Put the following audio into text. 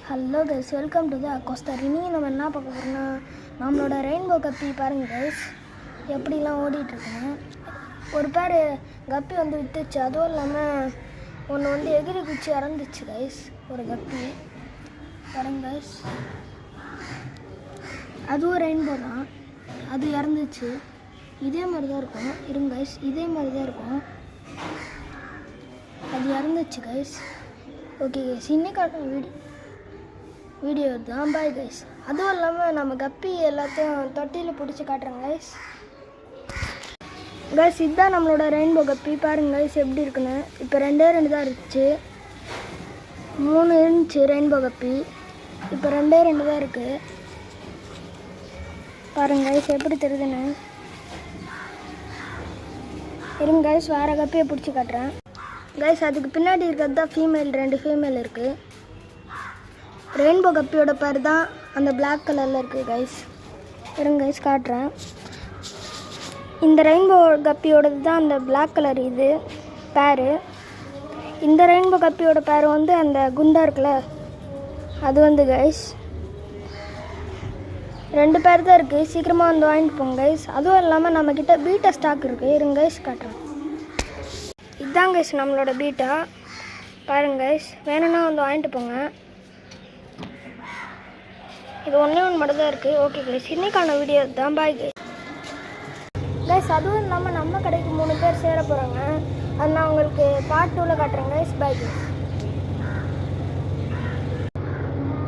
Hello guys, welcome to the Aquastar. இன்றைக்கி நம்ம என்ன பார்க்க போகிறோம்னா, நம்மளோட ரெயின்போ கப்பி பாருங்கள் கைஸ், எப்படிலாம் ஓடிட்டுருக்குங்க. ஒரு பேர் கப்பி வந்து விட்டுச்சு. அதுவும் இல்லாமல் ஒன்று வந்து எகிரி குச்சி இறந்துச்சு கைஸ். ஒரு கப்பி பாருங்க கைஸ், அதுவும் ரெயின்போ தான். அது இறந்துச்சு. இதே மாதிரி தான் இருக்கும். இருங்க கைஸ், இதே மாதிரி தான் இருக்கும். அது இறந்துச்சு கைஸ். ஓகே கைஸ், இன்னைக்கான வீடியோ தான். Bye guys. அதுவும் இல்லாமல் நம்ம கப்பி எல்லாத்தையும் தொட்டியில் பிடிச்சி காட்டுறேன் கைஸ். கைஸ், இதுதான் நம்மளோட ரெயின்போ கப்பி. பாருங்கள் கைஸ் எப்படி இருக்குன்னு. இப்போ ரெண்டு தான் இருந்துச்சு. 3 இருந்துச்சு ரெயின்போ கப்பி. இப்போ 2 தான் இருக்குது. பாருங்கள் கைஸ் எப்படி தெரியுதுன்னு. இருங்க கைஸ், வேறு கப்பியை பிடிச்சி காட்டுறேன் கைஸ். அதுக்கு பின்னாடி இருக்கிறது தான் ஃபீமேல். 2 ஃபீமேல் இருக்குது. ரெயின்போ கப்பியோட பேர் தான் அந்த பிளாக் கலரில் இருக்குது கைஸ். இருங்க கைஸ் காட்டுறேன். இந்த ரெயின்போ கப்பியோடது தான் அந்த பிளாக் கலர் இது பேரு. இந்த ரெயின்போ கப்பியோட பேர் வந்து அந்த குண்டா இருக்குல்ல, அது வந்து கைஸ். 2 பேர் தான் இருக்குது. சீக்கிரமாக வந்து வாங்கிட்டு போங்க கைஸ். அதுவும் இல்லாமல் நம்மக்கிட்ட பீட்டா ஸ்டாக் இருக்குது. இருங்க கைஸ் காட்டுறேன். இதுதான் கைஸ் நம்மளோட பீட்டா. பாருங்க கைஸ், வேணும்னா வந்து வாங்கிட்டு போங்க. இது ஒன்று மட்டும் தான் இருக்குது. ஓகே கைஸ், இன்னைக்கான வீடியோ தான். Bye guys. கைஸ், அதுவும் இல்லாமல் நம்ம கடைக்கு 3 பேர் சேர போகிறாங்க. அது நான் உங்களுக்கு பார்ட் 2ல் காட்டுறேன் கைஸ். Bye guys.